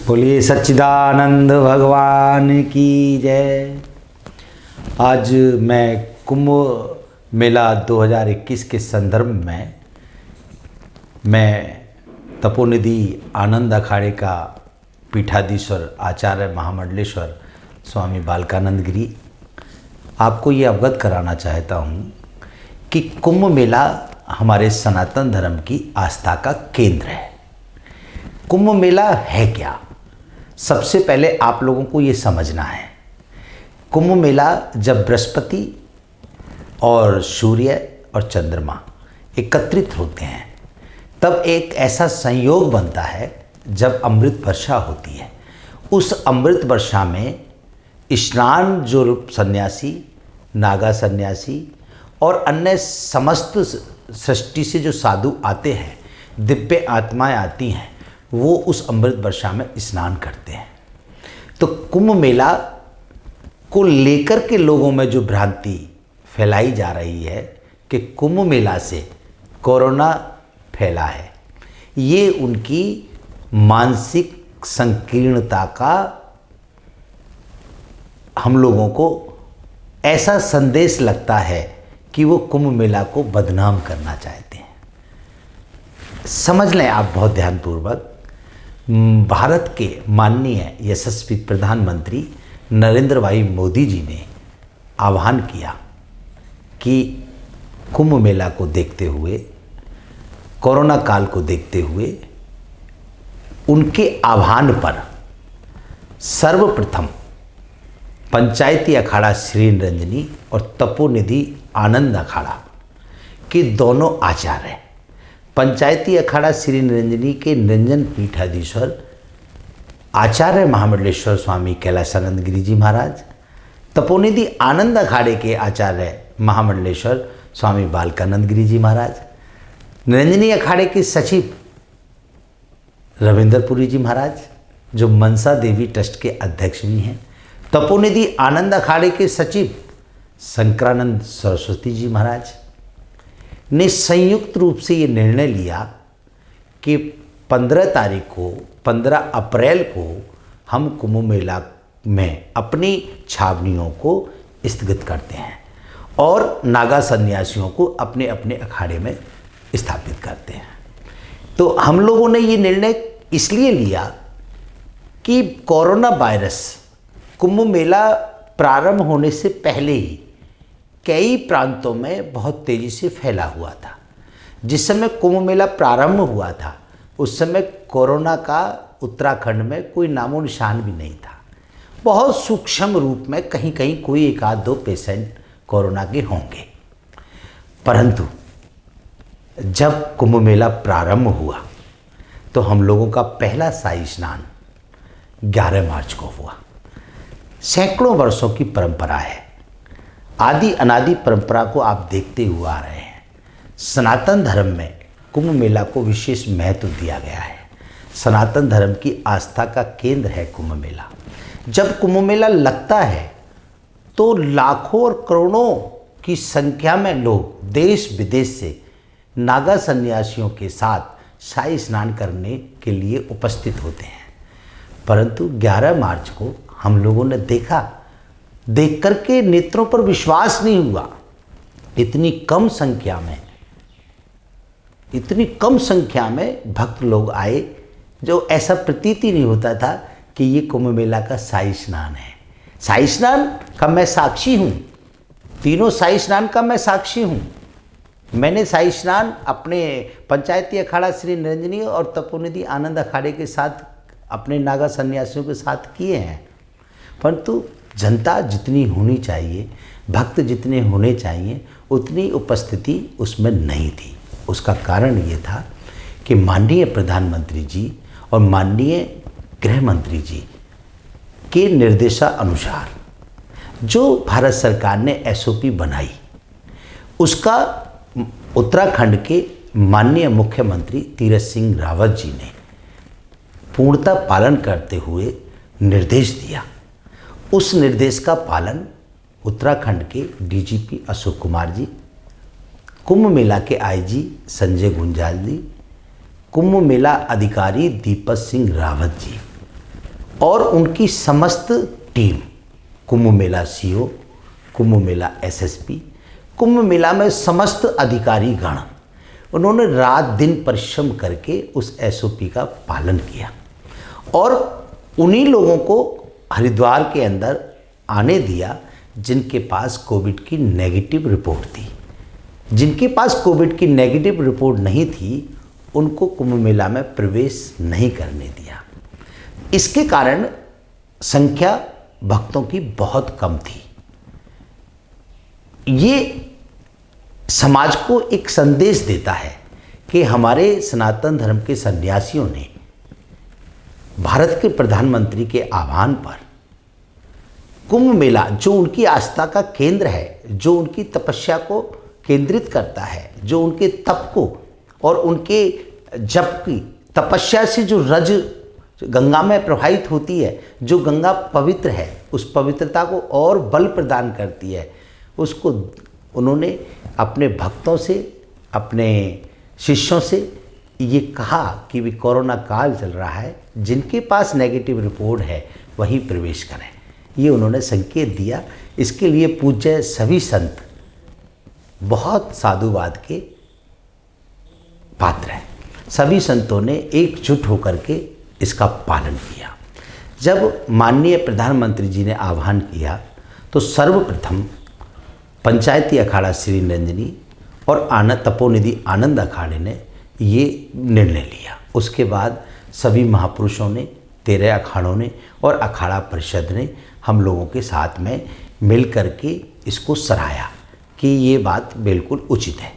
बोलिए सच्चिदानंद भगवान की जय। आज मैं कुंभ मेला 2021 के संदर्भ में मैं तपोनिधि आनंद अखाड़े का पीठाधीश्वर आचार्य महामंडलेश्वर स्वामी बालकानंद गिरी आपको ये अवगत कराना चाहता हूँ कि कुंभ मेला हमारे सनातन धर्म की आस्था का केंद्र है। कुंभ मेला है क्या? सबसे पहले आप लोगों को ये समझना है, कुंभ मेला जब बृहस्पति और सूर्य और चंद्रमा एकत्रित होते हैं तब एक ऐसा संयोग बनता है जब अमृत वर्षा होती है। उस अमृत वर्षा में स्नान जो सन्यासी, नागा सन्यासी और अन्य समस्त सृष्टि से जो साधु आते हैं, दिव्य आत्माएं आती हैं, वो उस अमृत वर्षा में स्नान करते हैं। तो कुंभ मेला को लेकर के लोगों में जो भ्रांति फैलाई जा रही है कि कुंभ मेला से कोरोना फैला है, ये उनकी मानसिक संकीर्णता का हम लोगों को ऐसा संदेश लगता है कि वो कुंभ मेला को बदनाम करना चाहते हैं। समझ लें आप बहुत ध्यानपूर्वक, भारत के माननीय यशस्वी प्रधानमंत्री नरेंद्र भाई मोदी जी ने आह्वान किया कि कुंभ मेला को देखते हुए, कोरोना काल को देखते हुए, उनके आह्वान पर सर्वप्रथम पंचायती अखाड़ा श्री निरंजनी और तपोनिधि आनंद अखाड़ा के दोनों आचार्य, पंचायती अखाड़ा श्री निरंजनी के निरंजन पीठाधीश्वर आचार्य महामंडलेश्वर स्वामी कैलासानंद गिरी जी महाराज, तपोनिधि आनंद अखाड़े के आचार्य महामंडलेश्वर स्वामी बालकानंद गिरी जी महाराज, निरंजनी अखाड़े के सचिव रविंद्रपुरी जी महाराज जो मनसा देवी ट्रस्ट के अध्यक्ष भी हैं, तपोनिधि आनंद अखाड़े के सचिव शंकरानंद सरस्वती जी महाराज ने संयुक्त रूप से ये निर्णय लिया कि 15 अप्रैल को हम कुंभ मेला में अपनी छावनियों को स्थगित करते हैं और नागा सन्यासियों को अपने अपने अखाड़े में स्थापित करते हैं। तो हम लोगों ने ये निर्णय इसलिए लिया कि कोरोना वायरस कुंभ मेला प्रारंभ होने से पहले ही कई प्रांतों में बहुत तेज़ी से फैला हुआ था। जिस समय कुंभ मेला प्रारंभ हुआ था उस समय कोरोना का उत्तराखंड में कोई नामो निशान भी नहीं था। बहुत सूक्ष्म रूप में कहीं कहीं कोई एक आध दो पेशेंट कोरोना के होंगे, परंतु जब कुंभ मेला प्रारंभ हुआ तो हम लोगों का पहला शाही स्नान 11 मार्च को हुआ। सैकड़ों वर्षों की परंपरा है, आदि अनादि परंपरा को आप देखते हुए आ रहे हैं। सनातन धर्म में कुंभ मेला को विशेष महत्व दिया गया है। सनातन धर्म की आस्था का केंद्र है कुंभ मेला। जब कुंभ मेला लगता है तो लाखों और करोड़ों की संख्या में लोग देश विदेश से नागा सन्यासियों के साथ शाही स्नान करने के लिए उपस्थित होते हैं। परंतु 11 मार्च को हम लोगों ने देखा, देख करके नेत्रों पर विश्वास नहीं हुआ। इतनी कम संख्या में भक्त लोग आए, जो ऐसा प्रतीत ही नहीं होता था कि ये कुंभ मेला का शाही स्नान है। शाही स्नान का मैं साक्षी हूँ, तीनों शाही स्नान का मैं साक्षी हूँ। मैंने शाही स्नान अपने पंचायती अखाड़ा श्री निरंजनी और तपोनिधि आनंद अखाड़े के साथ अपने नागा सन्यासियों के साथ किए हैं, परंतु जनता जितनी होनी चाहिए, भक्त जितने होने चाहिए, उतनी उपस्थिति उसमें नहीं थी। उसका कारण ये था कि माननीय प्रधानमंत्री जी और माननीय गृह मंत्री जी के निर्देशानुसार जो भारत सरकार ने एसओपी बनाई, उसका उत्तराखंड के माननीय मुख्यमंत्री तीरथ सिंह रावत जी ने पूर्णतः पालन करते हुए निर्देश दिया। उस निर्देश का पालन उत्तराखंड के डीजीपी अशोक कुमार जी, कुंभ मेला के आईजी संजय गुंजाल जी, कुंभ मेला अधिकारी दीपक सिंह रावत जी और उनकी समस्त team, Kumbh Mela CO, Kumbh Mela SSP, Kumbh Mela में समस्त अधिकारी गण, उन्होंने रात दिन परिश्रम करके उस एसओपी का पालन किया और उन्हीं लोगों को हरिद्वार के अंदर आने दिया जिनके पास कोविड की नेगेटिव रिपोर्ट थी। जिनके पास कोविड की नेगेटिव रिपोर्ट नहीं थी उनको कुंभ मेला में प्रवेश नहीं करने दिया। इसके कारण संख्या भक्तों की बहुत कम थी। ये समाज को एक संदेश देता है कि हमारे सनातन धर्म के सन्यासियों ने भारत के प्रधानमंत्री के आह्वान पर कुंभ मेला, जो उनकी आस्था का केंद्र है, जो उनकी तपस्या को केंद्रित करता है, जो उनके तप को और उनके जप की तपस्या से जो रज गंगा में प्रवाहित होती है, जो गंगा पवित्र है, उस पवित्रता को और बल प्रदान करती है, उसको उन्होंने अपने भक्तों से, अपने शिष्यों से ये कहा कि भी कोरोना काल चल रहा है, जिनके पास नेगेटिव रिपोर्ट है वही प्रवेश करें। ये उन्होंने संकेत दिया। इसके लिए पूज्य सभी संत बहुत साधुवाद के पात्र हैं। सभी संतों ने एकजुट होकर के इसका पालन किया। जब माननीय प्रधानमंत्री जी ने आह्वान किया तो सर्वप्रथम पंचायती अखाड़ा श्री निरंजनी और तपोनिधि आनंद अखाड़े ने ये निर्णय लिया। उसके बाद सभी महापुरुषों ने, 13 अखाड़ों ने और अखाड़ा परिषद ने हम लोगों के साथ में मिल कर के इसको सराहा कि ये बात बिल्कुल उचित है।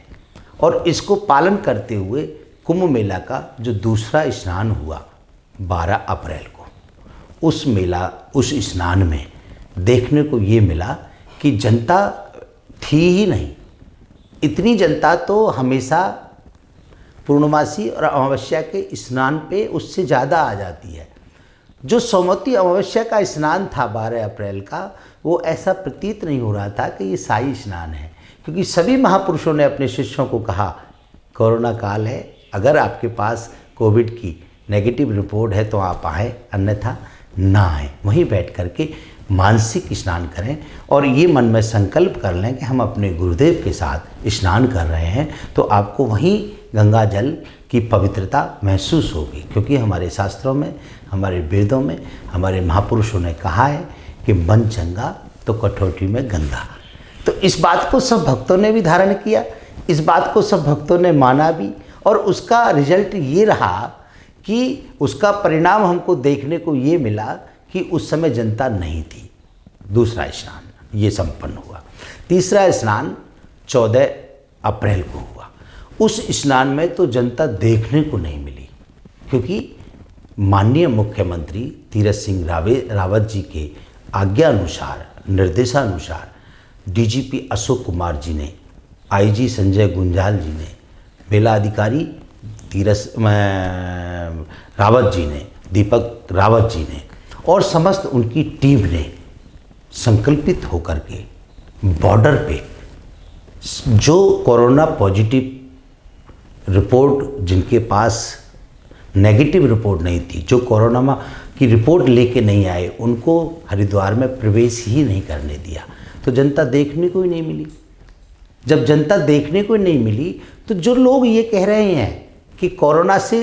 और इसको पालन करते हुए कुंभ मेला का जो दूसरा स्नान हुआ 12 अप्रैल को, उस स्नान में देखने को ये मिला कि जनता थी ही नहीं। इतनी जनता तो हमेशा पूर्णमासी और अमावस्या के स्नान पे उससे ज़्यादा आ जाती है। जो सोमवती अमावस्या का स्नान था 12 अप्रैल का, वो ऐसा प्रतीत नहीं हो रहा था कि ये शाही स्नान है, क्योंकि सभी महापुरुषों ने अपने शिष्यों को कहा कोरोना काल है, अगर आपके पास कोविड की नेगेटिव रिपोर्ट है तो आप आएँ, अन्यथा ना आएँ। वहीं बैठ करके मानसिक स्नान करें और ये मन में संकल्प कर लें कि हम अपने गुरुदेव के साथ स्नान कर रहे हैं, तो आपको वहीं गंगा जल की पवित्रता महसूस होगी। क्योंकि हमारे शास्त्रों में, हमारे वेदों में, हमारे महापुरुषों ने कहा है कि मन चंगा तो कठौती में गंगा। तो इस बात को सब भक्तों ने भी धारण किया, इस बात को सब भक्तों ने माना भी, और उसका रिजल्ट ये रहा कि उसका परिणाम हमको देखने को ये मिला कि उस समय जनता नहीं थी। दूसरा स्नान ये संपन्न हुआ। तीसरा स्नान 14 अप्रैल को हुआ। उस स्नान में तो जनता देखने को नहीं मिली, क्योंकि माननीय मुख्यमंत्री तीरथ सिंह रावत जी के आज्ञानुसार, निर्देशानुसार डीजीपी अशोक कुमार जी ने, आईजी संजय गुंजाल जी ने, मेला अधिकारी रावत जी ने, दीपक रावत जी ने और समस्त उनकी टीम ने संकल्पित होकर के बॉर्डर पे जो कोरोना पॉजिटिव रिपोर्ट, जिनके पास नेगेटिव रिपोर्ट नहीं थी, जो कोरोना की रिपोर्ट लेके नहीं आए, उनको हरिद्वार में प्रवेश ही नहीं करने दिया। तो जनता देखने को ही नहीं मिली। जब जनता देखने को नहीं मिली तो जो लोग ये कह रहे हैं कि कोरोना से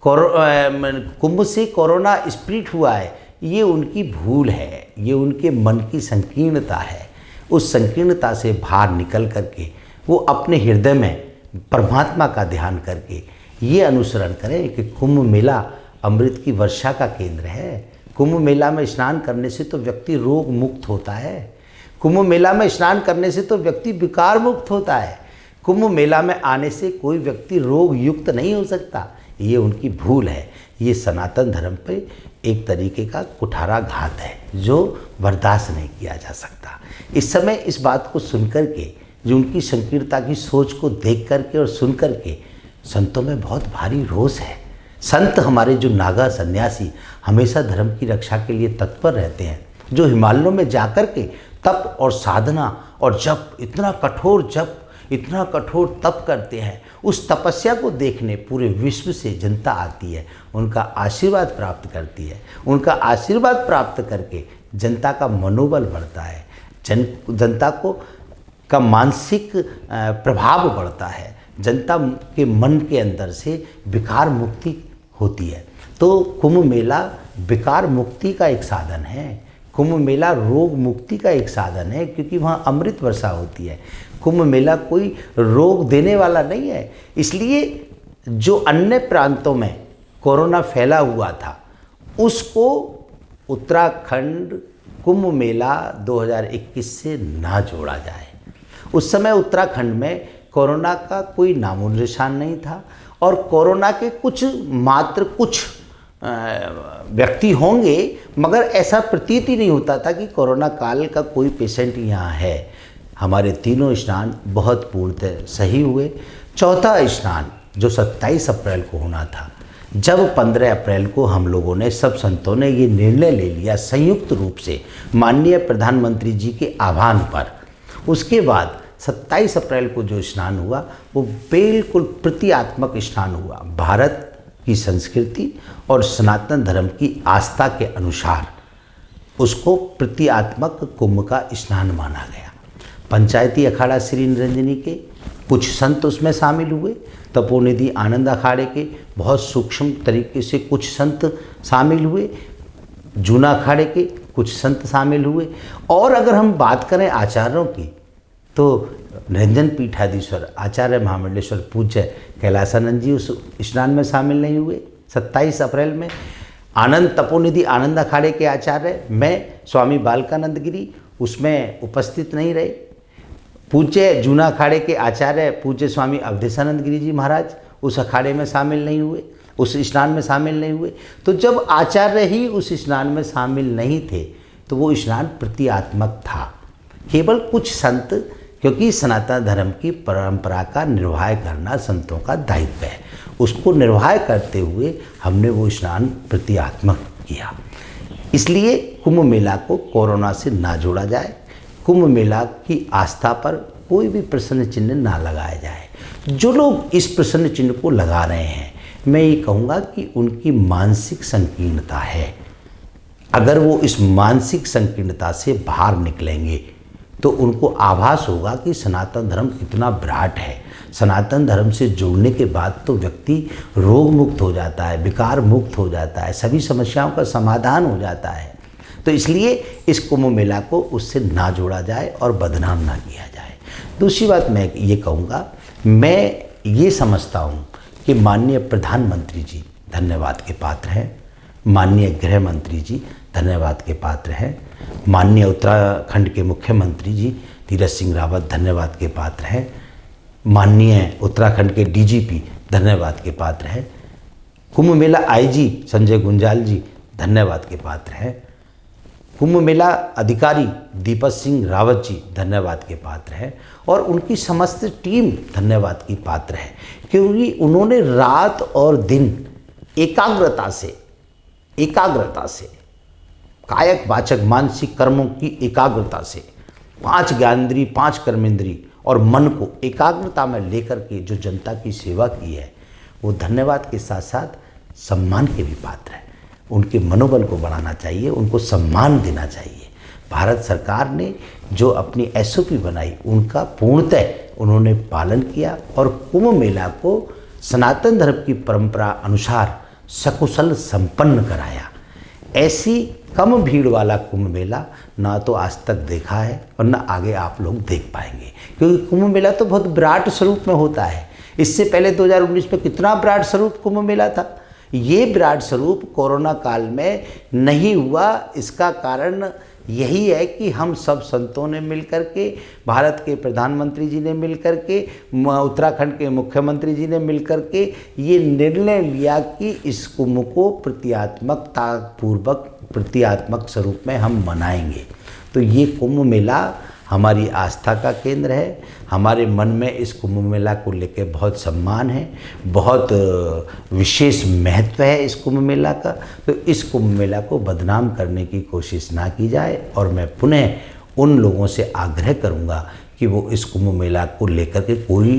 कुंभ से कोरोना स्प्रेड हुआ है, ये उनकी भूल है, ये उनके मन की संकीर्णता है। उस संकीर्णता से बाहर निकल करके वो अपने हृदय में परमात्मा का ध्यान करके ये अनुसरण करें कि कुंभ मेला अमृत की वर्षा का केंद्र है। कुंभ मेला में स्नान करने से तो व्यक्ति रोग मुक्त होता है। कुंभ मेला में स्नान करने से तो व्यक्ति विकार मुक्त होता है। कुंभ मेला में आने से कोई व्यक्ति रोग युक्त नहीं हो सकता। ये उनकी भूल है। ये सनातन धर्म पे एक तरीके का कुठाराघात है जो बर्दाश्त नहीं किया जा सकता। इस समय इस बात को सुनकर के, जो उनकी संकीर्णता की सोच को देख करके और सुन करके संतों में बहुत भारी रोष है। संत हमारे जो नागा सन्यासी हमेशा धर्म की रक्षा के लिए तत्पर रहते हैं, जो हिमालयों में जाकर के तप और साधना और जप, इतना कठोर जप, इतना कठोर तप करते हैं, उस तपस्या को देखने पूरे विश्व से जनता आती है, उनका आशीर्वाद प्राप्त करती है। उनका आशीर्वाद प्राप्त करके जनता का मनोबल बढ़ता है, जनता का मानसिक प्रभाव बढ़ता है, जनता के मन के अंदर से विकार मुक्ति होती है। तो कुंभ मेला विकार मुक्ति का एक साधन है, कुंभ मेला रोग मुक्ति का एक साधन है, क्योंकि वहाँ अमृत वर्षा होती है। कुंभ मेला कोई रोग देने वाला नहीं है। इसलिए जो अन्य प्रांतों में कोरोना फैला हुआ था, उसको उत्तराखंड कुंभ मेला 2021 से ना जोड़ा जाए। उस समय उत्तराखंड में कोरोना का कोई नामो निशान नहीं था, और कोरोना के मात्र कुछ व्यक्ति होंगे, मगर ऐसा प्रतीत ही नहीं होता था कि कोरोना काल का कोई पेशेंट यहाँ है। हमारे तीनों स्नान बहुत पूर्णतः सही हुए। चौथा स्नान जो 27 अप्रैल को होना था, जब 15 अप्रैल को हम लोगों ने, सब संतों ने ये निर्णय ले लिया संयुक्त रूप से माननीय प्रधानमंत्री जी के आह्वान पर, उसके बाद 27 अप्रैल को जो स्नान हुआ वो बिल्कुल प्रतीकात्मक स्नान हुआ। भारत की संस्कृति और सनातन धर्म की आस्था के अनुसार उसको प्रतीकात्मक कुंभ का स्नान माना गया। पंचायती अखाड़ा श्री निरंजनी के कुछ संत उसमें शामिल हुए, तपोनिधि आनंद अखाड़े के बहुत सूक्ष्म तरीके से कुछ संत शामिल हुए, जूना अखाड़े के कुछ संत शामिल हुए। और अगर हम बात करें आचार्यों की, तो निरंजन पीठाधीश्वर आचार्य महामंडलेश्वर पूज्य कैलासानंद जी उस स्नान में शामिल नहीं हुए 27 अप्रैल में। आनंद तपोनिधि आनंद अखाड़े के आचार्य मैं स्वामी बालकानंद गिरी उसमें उपस्थित नहीं रहे। पूज्य जूना अखाड़े के आचार्य पूज्य स्वामी अवधेशानंद गिरी जी महाराज उस अखाड़े में शामिल नहीं हुए, उस स्नान में शामिल नहीं हुए। तो जब आचार्य ही उस स्नान में शामिल नहीं थे तो वो स्नान प्रतीकात्मक था। केवल कुछ संत, क्योंकि सनातन धर्म की परंपरा का निर्वाह करना संतों का दायित्व है, उसको निर्वाह करते हुए हमने वो स्नान प्रतीकात्मक किया। इसलिए कुंभ मेला को कोरोना से ना जोड़ा जाए, कुंभ मेला की आस्था पर कोई भी प्रश्न चिन्ह ना लगाया जाए। जो लोग इस प्रश्न चिन्ह को लगा रहे हैं, मैं ये कहूँगा कि उनकी मानसिक संकीर्णता है। अगर वो इस मानसिक संकीर्णता से बाहर निकलेंगे तो उनको आभास होगा कि सनातन धर्म कितना विराट है। सनातन धर्म से जुड़ने के बाद तो व्यक्ति रोग मुक्त हो जाता है, विकार मुक्त हो जाता है, सभी समस्याओं का समाधान हो जाता है। तो इसलिए इस कुंभ मेला को उससे ना जोड़ा जाए और बदनाम ना किया जाए। दूसरी बात मैं ये कहूँगा, मैं ये समझता हूँ कि माननीय प्रधानमंत्री जी धन्यवाद के पात्र हैं, माननीय गृह मंत्री जी धन्यवाद के पात्र हैं, माननीय उत्तराखंड के मुख्यमंत्री जी तीरथ सिंह रावत धन्यवाद के पात्र हैं, माननीय उत्तराखंड के डीजीपी धन्यवाद के पात्र हैं, कुंभ मेला आईजी संजय गुंजाल जी धन्यवाद के पात्र हैं, कुंभ मेला अधिकारी दीपक सिंह रावत जी धन्यवाद के पात्र हैं, और उनकी समस्त टीम धन्यवाद की पात्र है, क्योंकि उन्होंने रात और दिन एकाग्रता से कायक वाचक मानसिक कर्मों की एकाग्रता से 5 ज्ञानेंद्री 5 कर्मेंद्री और मन को एकाग्रता में लेकर के जो जनता की सेवा की है, वो धन्यवाद के साथ साथ सम्मान के भी पात्र है। उनके मनोबल को बढ़ाना चाहिए, उनको सम्मान देना चाहिए। भारत सरकार ने जो एसओपी SOP बनाई उनका पूर्णतः उन्होंने पालन किया और कुंभ मेला को सनातन धर्म की परंपरा अनुसार सकुशल संपन्न कराया। ऐसी कम भीड़ वाला कुंभ मेला ना तो आज तक देखा है और ना आगे आप लोग देख पाएंगे, क्योंकि कुंभ मेला तो बहुत विराट स्वरूप में होता है। इससे पहले 2019 में कितना विराट स्वरूप कुंभ मेला था। ये विराट स्वरूप कोरोना काल में नहीं हुआ। इसका कारण यही है कि हम सब संतों ने मिलकर के, भारत के प्रधानमंत्री जी ने मिलकर के, उत्तराखंड के मुख्यमंत्री जी ने मिलकर के ये निर्णय लिया कि इस कुंभ को प्रतीकात्मक स्वरूप में हम मनाएंगे। तो ये कुंभ मेला हमारी आस्था का केंद्र है। हमारे मन में इस कुंभ मेला को लेकर बहुत सम्मान है, बहुत विशेष महत्व है इस कुंभ मेला का। तो इस कुंभ मेला को बदनाम करने की कोशिश ना की जाए। और मैं पुनः उन लोगों से आग्रह करूंगा कि वो इस कुंभ मेला को लेकर के कोई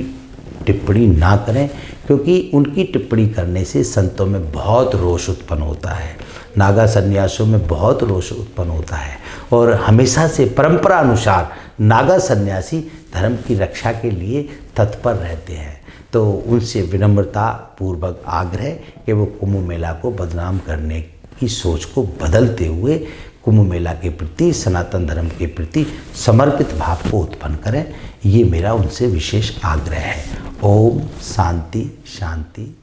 टिप्पणी ना करें, क्योंकि उनकी टिप्पणी करने से संतों में बहुत रोष उत्पन्न होता है, नागा सन्यासियों में बहुत रोष उत्पन्न होता है। और हमेशा से परंपरा अनुसार नागा सन्यासी धर्म की रक्षा के लिए तत्पर रहते हैं। तो उनसे विनम्रता पूर्वक आग्रह कि वो कुंभ मेला को बदनाम करने की सोच को बदलते हुए कुंभ मेला के प्रति, सनातन धर्म के प्रति समर्पित भाव को उत्पन्न करें। ये मेरा उनसे विशेष आग्रह है। ओम शांति शांति।